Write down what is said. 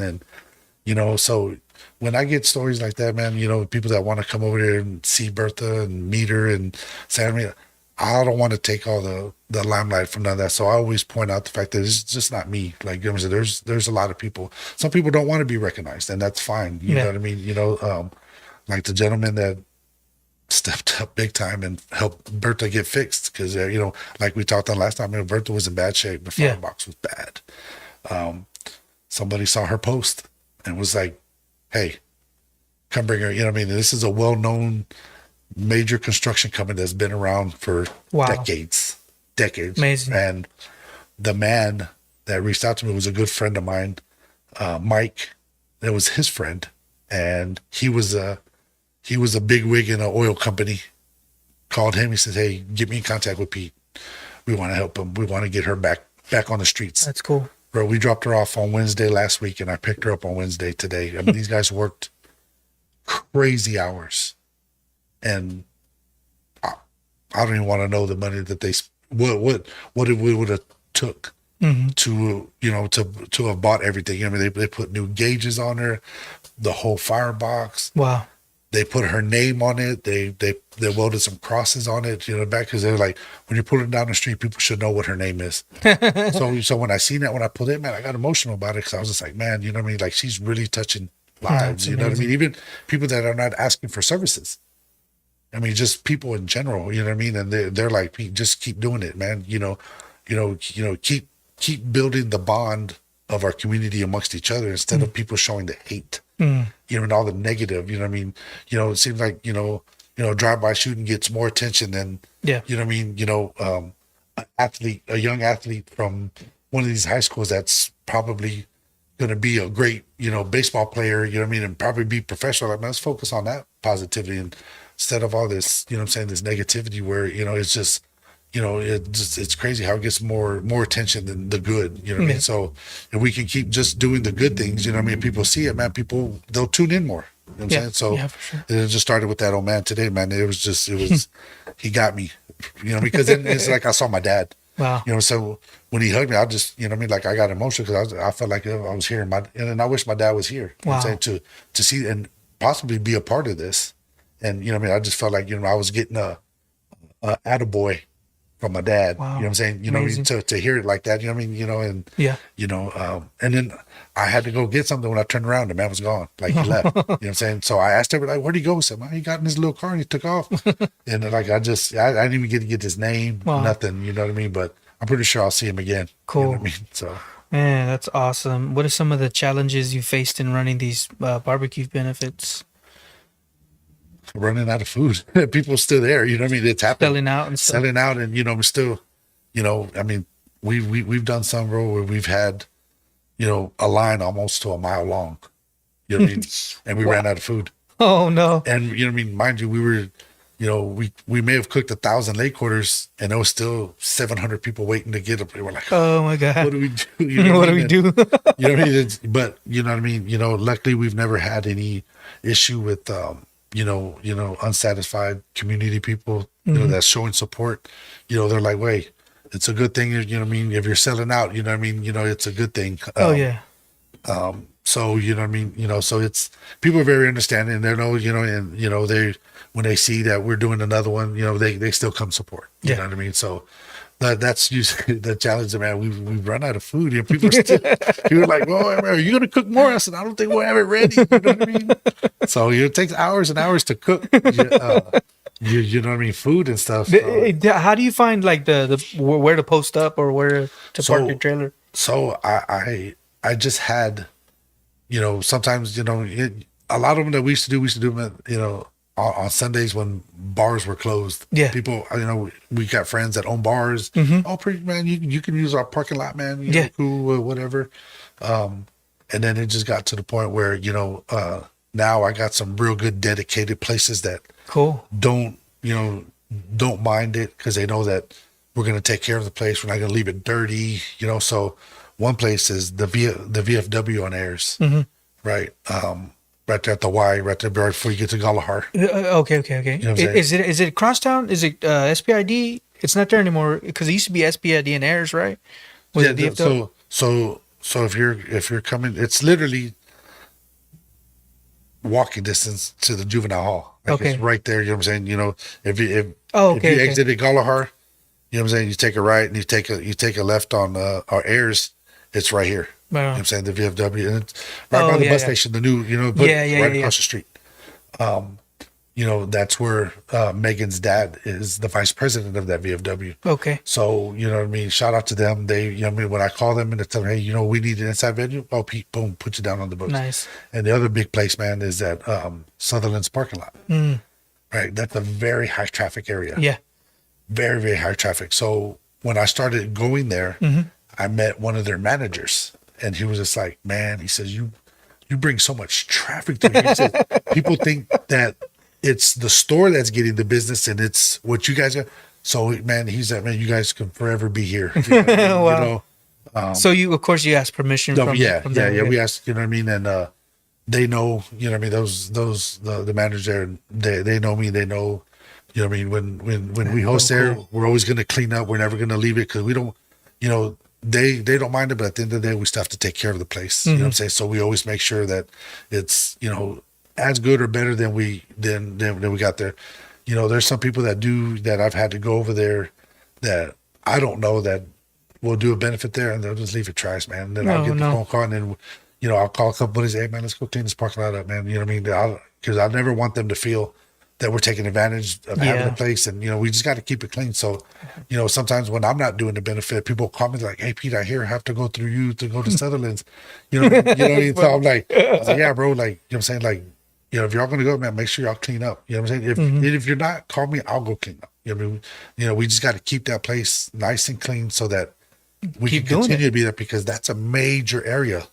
And, so when I get stories like that, man, people that want to come over there and see Bertha and meet her and say, I don't want to take all the limelight from none of that. So I always point out the fact that it's just not me. Like, there's a lot of people. Some people don't want to be recognized, and that's fine. You know what I mean? Like the gentleman that stepped up big time and helped Bertha get fixed because, like we talked on last time, Bertha was in bad shape. The firebox was bad. Somebody saw her post and was like, hey, come bring her. This is a well-known major construction company that's been around for decades. Amazing. And the man that reached out to me was a good friend of mine, Mike. That was his friend, and he was a big wig in an oil company. Called him. He said, hey, get me in contact with Pete. We want to help him. We want to get her back on the streets. That's cool. Bro, we dropped her off on Wednesday last week, and I picked her up on Wednesday today. These guys worked crazy hours, and I don't even want to know the money that they what it would have took to to have bought everything. They put new gauges on her, the whole firebox. Wow. They put her name on it. They welded some crosses on it, back, because they're like, when you're pulling down the street, people should know what her name is. so when I seen that, when I pulled it, man, I got emotional about it because I was just like, man, like she's really touching lives. You know what I mean? Even people that are not asking for services. Just people in general. You know what I mean? And they're like, Pete, just keep doing it, man. Keep building the bond of our community amongst each other instead of people showing the hate. And all the negative, it seems like, drive-by shooting gets more attention than, a young athlete from one of these high schools that's probably going to be a great, baseball player, and probably be professional. Let's focus on that positivity and instead of all this, this negativity where, it's just, it's crazy how it gets more attention than the good, what I mean? So if we can keep just doing the good things, people see it, man, they'll tune in more. You know what I'm saying? So for sure. It just started with that old man today, man. It was he got me, because then it's like I saw my dad. Wow. So when he hugged me, I just, like I got emotional because I felt like I was here, and I wish my dad was here. Wow. You know what I'm saying? To see and possibly be a part of this. And, I just felt like, I was getting a attaboy from my dad. Wow. You know what I'm saying? Amazing. To hear it like that, and then I had to go get something. When I turned around, the man was gone. Like, he left. You know what I'm saying? So I asked everybody, like, where'd he go? He said, man, he got in his little car and he took off. And like, I didn't even get his name, nothing, you know what I mean? But I'm pretty sure I'll see him again. Cool. You know what I mean? So, man, that's awesome. What are some of the challenges you faced in running these barbecue benefits? Running out of food. People are still there, you know what I mean? It's happening. Selling out and stuff. Selling out, and we're still, we've done some, bro, where we've had, a line almost to a mile long. You know what I mean? And we ran out of food. Oh no. And mind you, we were, we may have cooked 1,000 leg quarters, and there was still 700 people waiting to get up. They were like, oh my God, what do we do? What do we do? You know what I mean? But you know what I mean? Luckily we've never had any issue with, unsatisfied community people, that's showing support. They're like, wait, it's a good thing. You know what I mean? If you're selling out, you know what I mean? It's a good thing. Oh yeah. So, you know what I mean? So it's, people are very understanding, and they know, and, they, when they see that we're doing another one, they still come support. You know what I mean? So that's usually the challenge, man. We've run out of food, and people are like, well, are you going to cook more? I said, I don't think we'll have it ready. You know what I mean? So it takes hours and hours to cook, you know what I mean? Food and stuff. So. How do you find like the where to post up or where to park your trailer? So I just had, sometimes, a lot of them that we used to do them, on Sundays when bars were closed. Yeah. People, we got friends that own bars. Oh, pretty man, you can use our parking lot, man. Yeah. Cool, whatever. And then it just got to the point where, now I got some real good dedicated places that cool don't mind it because they know that we're going to take care of the place. We're not going to leave it dirty, So one place is the VFW on Ayers, right? Right there at the Y, right there before you get to Galahar. Okay. You know Is it Crosstown? Is it SPID? It's not there anymore because it used to be SPID and Ayers, right? Yeah. So So if you're coming, it's literally walking distance to the juvenile hall. Like Okay. it's right there. You know what I'm saying? You know, Oh, if you okay. exited Galahar, you know what I'm saying? You take a right and you take a left on our airs. It's right here. Right You know on. what I'm saying? The VFW, and it's right Oh, by the yeah, bus yeah. station. The new, you know, but Yeah, yeah, right yeah, yeah. across the street. You know, that's where Megan's dad is the vice president of that VFW. Okay. So, you know what I mean? Shout out to them. They, you know what I mean? When I call them and they tell them, hey, you know, we need an inside venue. Oh, Pete, boom, put you down on the books. Nice. And the other big place, man, is at Sutherland's parking lot. Mm, Right. That's a very high traffic area. yeah. Very, very high traffic. So when I started going there, I met one of their managers and he was just like, man, he says, you bring so much traffic to me. He says, people think that it's the store that's getting the business and it's what you guys are. So man, he's like, man, you guys can forever be here. You know what I mean? You Wow. know, So you, of course, you asked permission no, from yeah, from yeah, them. yeah. Okay. We asked, you know what I mean? And they know, you know what I mean, those the manager, they know me, they know, you know what I mean, when we host so there, cool. we're always gonna clean up, we're never gonna leave it because we don't, you know, they don't mind it, but at the end of the day we still have to take care of the place. You know what I'm saying? So we always make sure that it's, you know, as good or better than we got there. You know, there's some people that I've had to go over there that I don't know that will do a benefit there and they'll just leave it trash, man. And then I'll No, get the no. phone call and then, you know, I'll call a couple buddies, hey man, let's go clean this parking lot up, man. You know what I mean? Because I never want them to feel that we're taking advantage of having Yeah. a place and, you know, we just got to keep it clean. So, you know, sometimes when I'm not doing the benefit, people call me like, hey Pete, I hear I have to go through you to go to Sutherland's. You know what I mean? So I'm like, I was like, yeah, bro, like, you know what I'm saying? Like, you know, if y'all gonna go, man, make sure y'all clean up. You know what I'm saying? If you're not, call me, I'll go clean up. You know what I mean? You know, we just got to keep that place nice and clean so that we Keep can doing it. continue to be there because that's a major area.